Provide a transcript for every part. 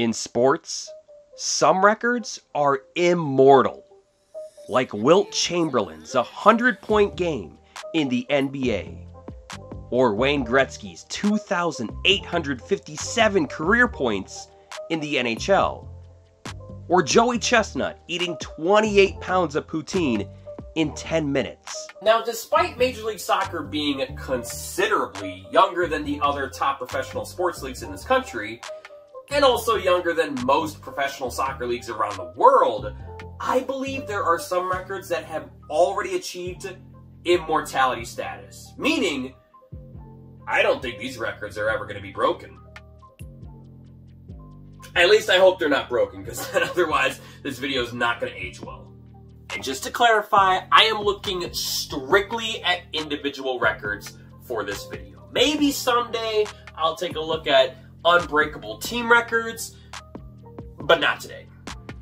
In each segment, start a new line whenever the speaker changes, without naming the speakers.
In sports, some records are immortal, like Wilt Chamberlain's 100-point game in the NBA, or Wayne Gretzky's 2,857 career points in the NHL, or Joey Chestnut eating 28 pounds of poutine in 10 minutes.
Now, despite Major League Soccer being considerably younger than the other top professional sports leagues in this country, and also younger than most professional soccer leagues around the world, I believe there are some records that have already achieved immortality status. Meaning, I don't think these records are ever going to be broken. At least I hope they're not broken, because otherwise this video is not going to age well. And just to clarify, I am looking strictly at individual records for this video. Maybe someday I'll take a look at unbreakable team records, but not today.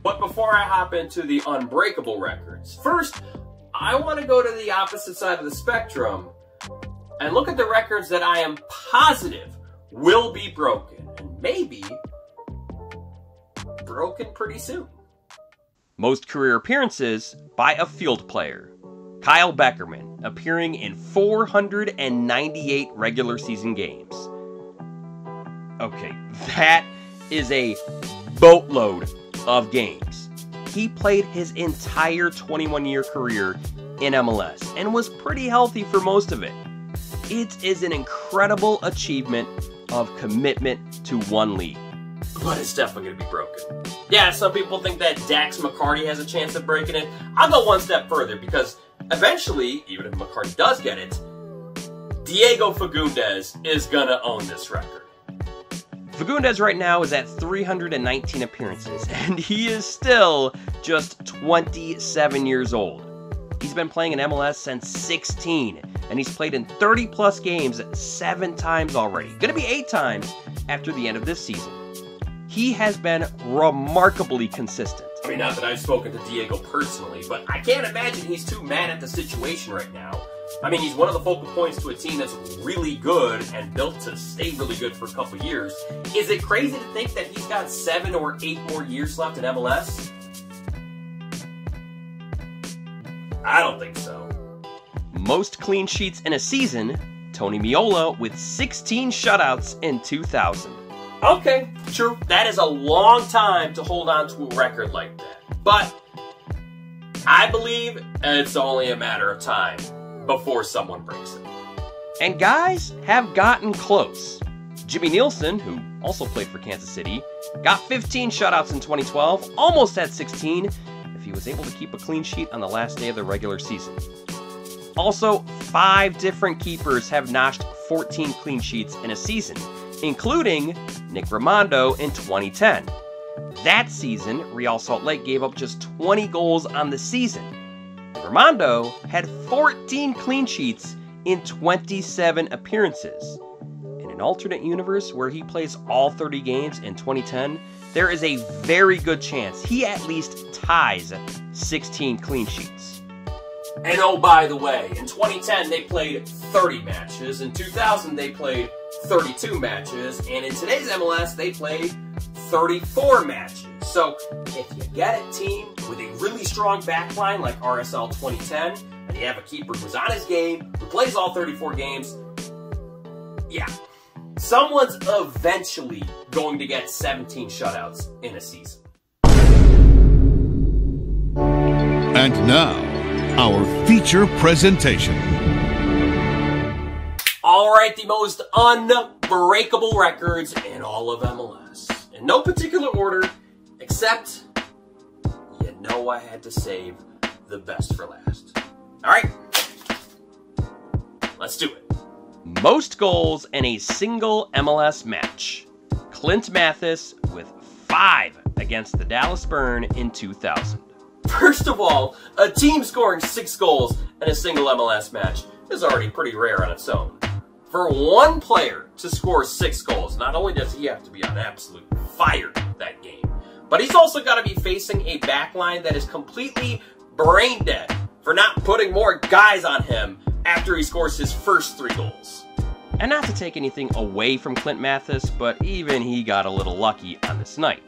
But before I hop into the unbreakable records, first, I want to go to the opposite side of the spectrum and look at the records that I am positive will be broken, and maybe broken pretty soon.
Most career appearances by a field player. Kyle Beckerman, appearing in 498 regular season games. Okay, that is a boatload of games. He played his entire 21-year career in MLS and was pretty healthy for most of it. It is an incredible achievement of commitment to one league.
But it's definitely going to be broken. Yeah, some people think that Dax McCarty has a chance of breaking it. I'll go one step further, because eventually, even if McCarty does get it, Diego Fagundes is going to own this record.
Fagundes right now is at 319 appearances, and he is still just 27 years old. He's been playing in MLS since 16, and he's played in 30-plus games 7 times already. Gonna be 8 times after the end of this season. He has been remarkably consistent.
I mean, not that I've spoken to Diego personally, but I can't imagine he's too mad at the situation right now. I mean, he's one of the focal points to a team that's really good and built to stay really good for a couple years. Is it crazy to think that he's got 7 or 8 more years left in MLS? I don't think so.
Most clean sheets in a season, Tony Meola with 16 shutouts in 2000.
Okay, true. That is a long time to hold on to a record like that. But I believe it's only a matter of time before someone breaks it.
And guys have gotten close. Jimmy Nielsen, who also played for Kansas City, got 15 shutouts in 2012, almost had 16 if he was able to keep a clean sheet on the last day of the regular season. Also, 5 different keepers have notched 14 clean sheets in a season, including Nick Rimando in 2010. That season, Real Salt Lake gave up just 20 goals on the season. Rimando had 14 clean sheets in 27 appearances. In an alternate universe where he plays all 30 games in 2010, there is a very good chance he at least ties 16 clean sheets.
And oh, by the way, in 2010 they played 30 matches, in 2000 they played 32 matches, and in today's MLS they played 34 matches. So if you get a team with a really strong backline like RSL 2010, and you have a keeper who's on his game, who plays all 34 games, yeah, someone's eventually going to get 17 shutouts in a season.
And now, our feature presentation.
Alright, the most unbreakable records in all of MLS. In no particular order, except, you know I had to save the best for last. Alright, let's do it.
Most goals in a single MLS match. Clint Mathis with 5 against the Dallas Burn in 2000.
First of all, a team scoring 6 goals in a single MLS match is already pretty rare on its own. For one player to score 6 goals, not only does he have to be on absolute fire that game, but he's also got to be facing a backline that is completely brain dead for not putting more guys on him after he scores his first 3 goals.
And not to take anything away from Clint Mathis, but even he got a little lucky on this night,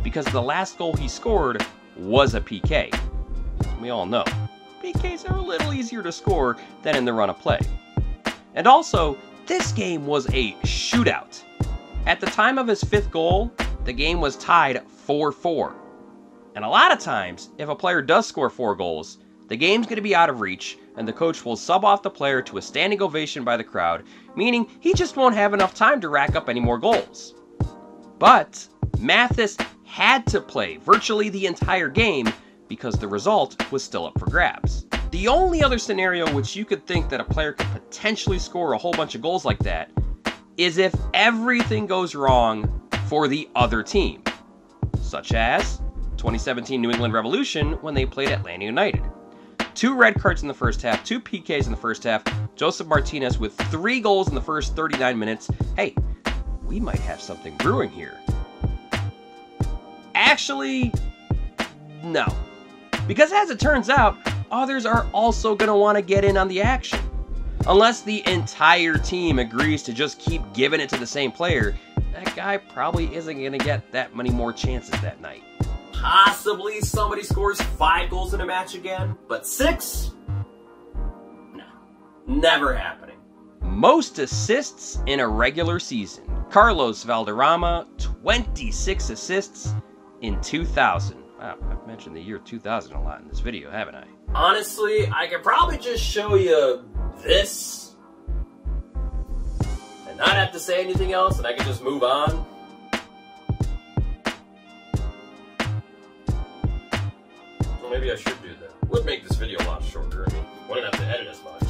because the last goal he scored was a PK. We all know, PKs are a little easier to score than in the run of play. And also, this game was a shootout. At the time of his 5th goal, the game was tied 4-4. And a lot of times, if a player does score 4 goals, the game's going to be out of reach, and the coach will sub off the player to a standing ovation by the crowd, meaning he just won't have enough time to rack up any more goals. But Mathis had to play virtually the entire game because the result was still up for grabs. The only other scenario in which you could think that a player could potentially score a whole bunch of goals like that is if everything goes wrong for the other team, such as 2017 New England Revolution when they played Atlanta United. 2 red cards in the first half, 2 PKs in the first half, Joseph Martinez with 3 goals in the first 39 minutes. Hey, we might have something brewing here. Actually, no. Because as it turns out, others are also going to want to get in on the action. Unless the entire team agrees to just keep giving it to the same player, that guy probably isn't going to get that many more chances that night.
Possibly somebody scores 5 goals in a match again, but 6? No, never happening.
Most assists in a regular season. Carlos Valderrama, 26 assists in 2000. Wow, I've mentioned the year 2000 a lot in this video, haven't I?
Honestly, I could probably just show you this and not have to say anything else, and I can just move on. Well, maybe I should do that. Would make this video a lot shorter. I mean, wouldn't have to edit as much.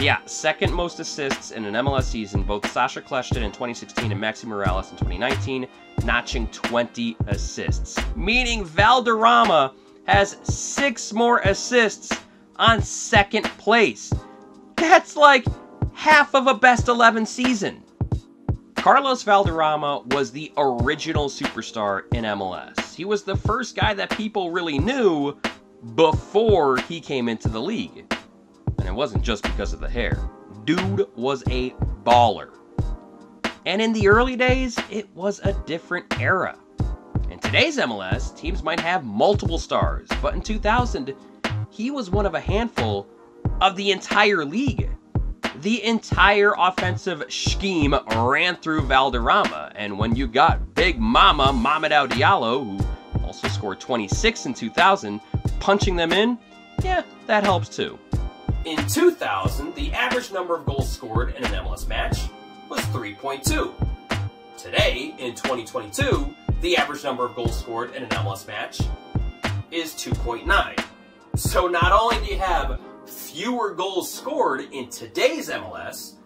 Yeah, 2nd most assists in an MLS season, both Sasha Kleshton in 2016 and Maxi Morales in 2019, notching 20 assists. Meaning Valderrama has 6 more assists on 2nd place. That's like half of a best 11 season. Carlos Valderrama was the original superstar in MLS. He was the first guy that people really knew before he came into the league. And it wasn't just because of the hair. Dude was a baller. And in the early days, it was a different era. In today's MLS, teams might have multiple stars, but in 2000, he was one of a handful of the entire league. The entire offensive scheme ran through Valderrama, and when you got Big Mama Mamadou Diallo, who also scored 26 in 2000, punching them in, yeah, that helps too.
In 2000, the average number of goals scored in an MLS match was 3.2. Today, in 2022, the average number of goals scored in an MLS match is 2.9. So not only do you have fewer goals scored in today's MLS,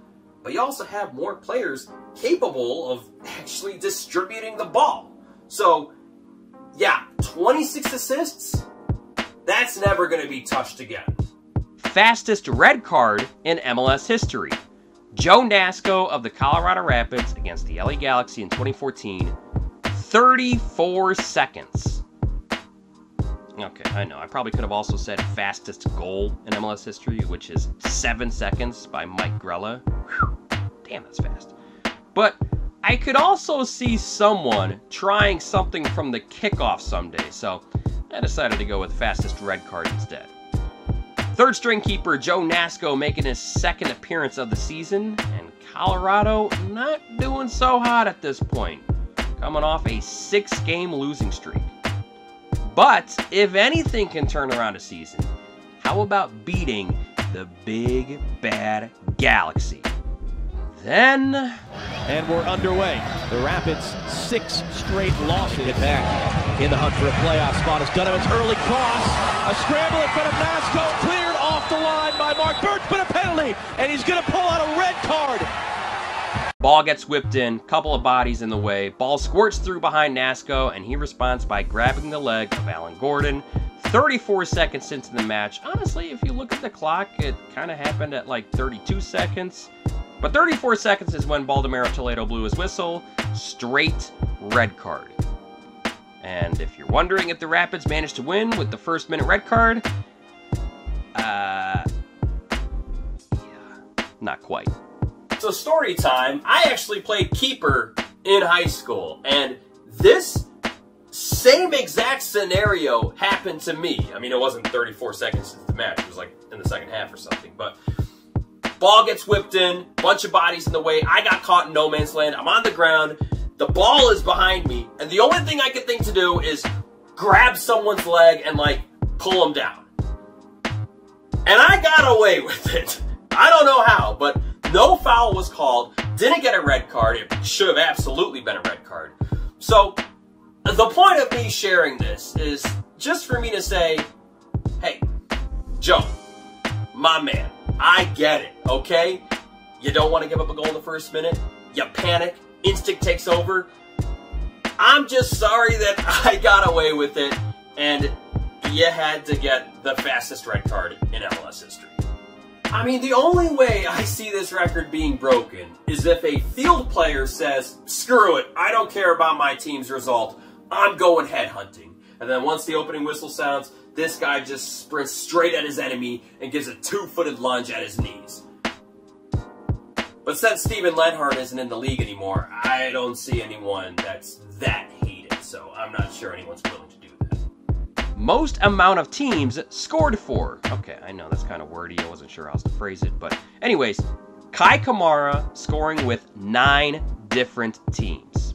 but you also have more players capable of actually distributing the ball. So, yeah, 26 assists, that's never going to be touched again.
Fastest red card in MLS history. Joe Nasco of the Colorado Rapids against the LA Galaxy in 2014, 34 seconds. Okay, I know, I probably could have also said fastest goal in MLS history, which is 7 seconds by Mike Grella. Whew, damn, that's fast. But I could also see someone trying something from the kickoff someday, so I decided to go with fastest red card instead. 3rd string keeper Joe Nasco making his 2nd appearance of the season, and Colorado not doing so hot at this point, coming off a 6-game losing streak. But if anything can turn around a season, how about beating the big bad Galaxy? Then...
And we're underway. The Rapids' 6 straight losses. Get back in the hunt for a playoff spot. It's Dunham's early cross. A scramble in front of Nasco. Cleared off the line by Mark Birch, but a penalty. And he's going to pull out a red card.
Ball gets whipped in, couple of bodies in the way. Ball squirts through behind Nasco, and he responds by grabbing the leg of Alan Gordon. 34 seconds into the match. Honestly, if you look at the clock, it kind of happened at like 32 seconds. But 34 seconds is when Baldomero Toledo blew his whistle. Straight red card. And if you're wondering if the Rapids managed to win with the first minute red card, yeah, not quite.
So story time, I actually played keeper in high school, and this same exact scenario happened to me. I mean, it wasn't 34 seconds into the match. It was like in the second half or something. But ball gets whipped in, bunch of bodies in the way. I got caught in no man's land. I'm on the ground. The ball is behind me. And the only thing I could think to do is grab someone's leg and, like, pull them down. And I got away with it. I don't know how, but no foul was called. Didn't get a red card. It should have absolutely been a red card. So the point of me sharing this is just for me to say, hey, Joe, my man, I get it, okay? You don't want to give up a goal in the first minute. You panic. Instinct takes over. I'm just sorry that I got away with it, and you had to get the fastest red card in MLS history. I mean, the only way I see this record being broken is if a field player says, screw it, I don't care about my team's result, I'm going headhunting. And then once the opening whistle sounds, this guy just sprints straight at his enemy and gives a two-footed lunge at his knees. But since Steven Lenhart isn't in the league anymore, I don't see anyone that's that hated, so I'm not sure anyone's willing to do that.
Most amount of teams scored for. Okay, I know that's kind of wordy. I wasn't sure how else to phrase it. But anyways, Kai Kamara scoring with 9 different teams.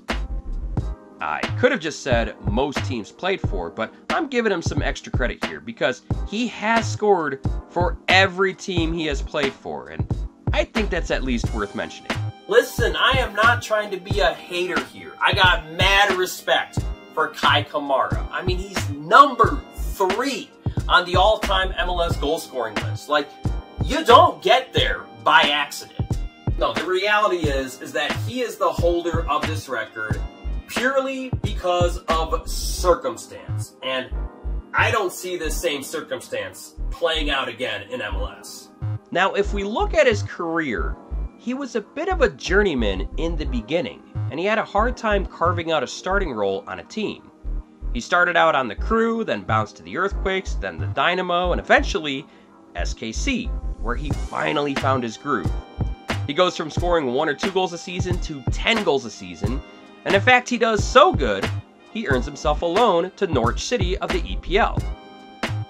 I could have just said most teams played for, but I'm giving him some extra credit here because he has scored for every team he has played for, and I think that's at least worth mentioning.
Listen, I am not trying to be a hater here. I got mad respect for Kai Kamara. I mean, he's number 3 on the all-time MLS goal-scoring list. Like, you don't get there by accident. No, the reality is that he is the holder of this record purely because of circumstance. And I don't see this same circumstance playing out again in MLS.
Now, if we look at his career, he was a bit of a journeyman in the beginning, and he had a hard time carving out a starting role on a team. He started out on the Crew, then bounced to the Earthquakes, then the Dynamo, and eventually SKC, where he finally found his groove. He goes from scoring 1 or 2 goals a season to 10 goals a season, and in fact he does so good, he earns himself a loan to Norwich City of the EPL.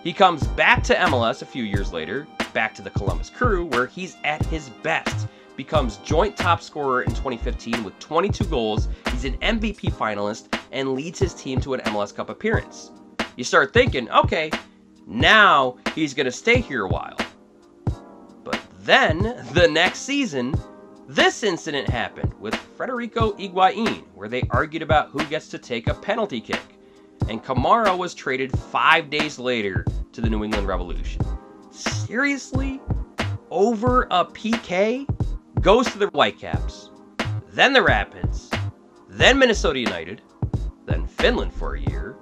He comes back to MLS a few years later, back to the Columbus Crew, where he's at his best. Becomes joint top scorer in 2015 with 22 goals, he's an MVP finalist, and leads his team to an MLS Cup appearance. You start thinking, okay, now he's going to stay here a while. But then, the next season, this incident happened with Federico Higuain, where they argued about who gets to take a penalty kick. And Kamara was traded 5 days later to the New England Revolution. Seriously? Over a PK? Goes to the Whitecaps, then the Rapids, then Minnesota United, then Finland for a year,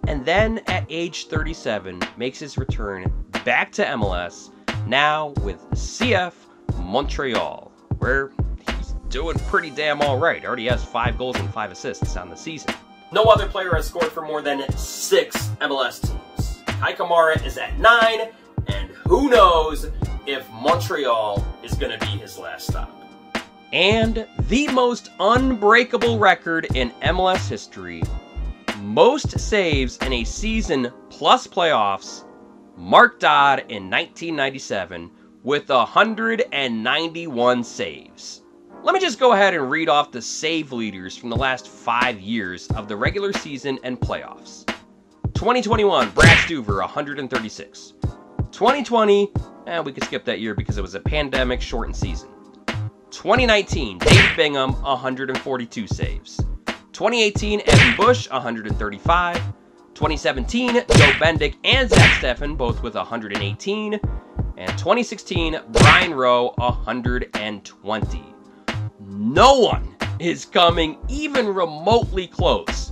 and then at age 37 makes his return back to MLS, now with CF Montreal, where he's doing pretty damn alright. Already has 5 goals and 5 assists on the season.
No other player has scored for more than 6 MLS teams. Kai Kamara is at 9, and who knows if Montreal is going to be his last stop.
And the most unbreakable record in MLS history, most saves in a season plus playoffs, Mark Dodd in 1997 with 191 saves. Let me just go ahead and read off the save leaders from the last 5 years of the regular season and playoffs. 2021, Brad Stuver, 136. 2020, we could skip that year because it was a pandemic-shortened season. 2019, Dave Bingham, 142 saves. 2018, Evan Bush, 135. 2017, Joe Bendick and Zach Steffen, both with 118. And 2016, Brian Rowe, 120. No one is coming even remotely close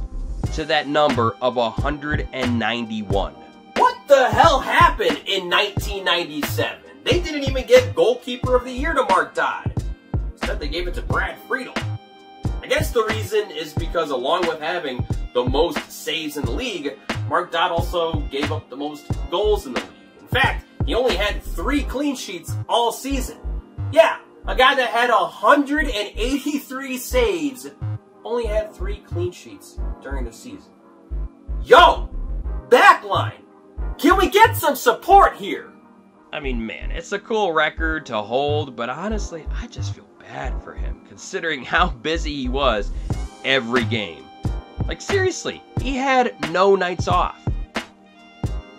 to that number of 191.
What the hell happened in 1997? They didn't even give Goalkeeper of the Year to Mark Dodd. Instead, they gave it to Brad Friedel. I guess the reason is because along with having the most saves in the league, Mark Dodd also gave up the most goals in the league. In fact, he only had 3 clean sheets all season. Yeah, A guy that had 183 saves only had 3 clean sheets during the season. Yo! Backline! Can we get some support here?
I mean, man, it's a cool record to hold, but honestly, I just feel bad for him, considering how busy he was every game. Like, seriously, he had no nights off.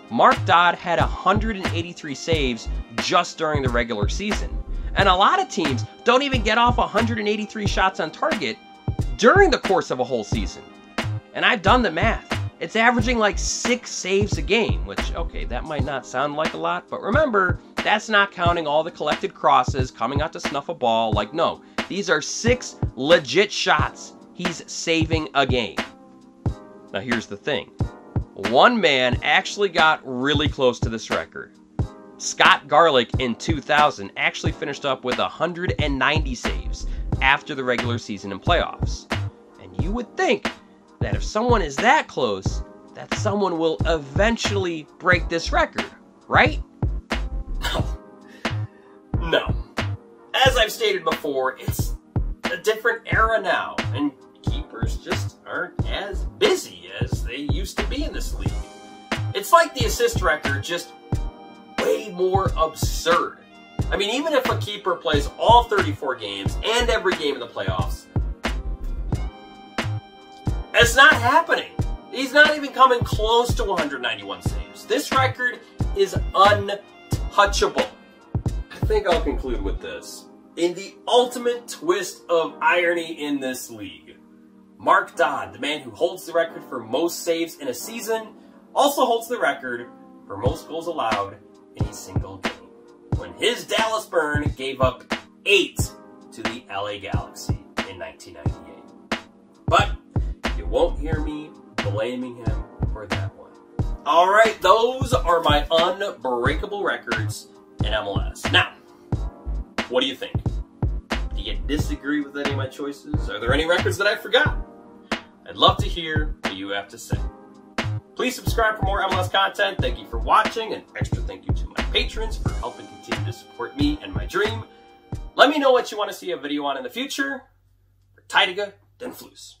Mark Dodd had 183 saves just during the regular season. And a lot of teams don't even get off 183 shots on target during the course of a whole season. And I've done the math. It's averaging like 6 saves a game, which, okay, that might not sound like a lot, but remember, that's not counting all the collected crosses, coming out to snuff a ball. Like, no, these are 6 legit shots he's saving a game. Now, here's the thing. One man actually got really close to this record. Scott Garlick in 2000 actually finished up with 190 saves after the regular season and playoffs. And you would think that if someone is that close, that someone will eventually break this record, right?
No. As I've stated before, it's a different era now, and keepers just aren't as busy as they used to be in this league. It's like the assist record, just way more absurd. I mean, even if a keeper plays all 34 games and every game in the playoffs, it's not happening. He's not even coming close to 191 saves. This record is untouchable. I think I'll conclude with this. In the ultimate twist of irony in this league, Mark Dodd, the man who holds the record for most saves in a season, also holds the record for most goals allowed in a single game, when his Dallas Burn gave up 8 to the LA Galaxy in 1998. But you won't hear me blaming him for that one. Alright, those are my unbreakable records in MLS. Now, what do you think? Do you disagree with any of my choices? Are there any records that I forgot? I'd love to hear what you have to say. Please subscribe for more MLS content. Thank you for watching. An extra thank you to my patrons for helping continue to support me and my dream. Let me know what you want to see a video on in the future. Verteidiger den Fluss.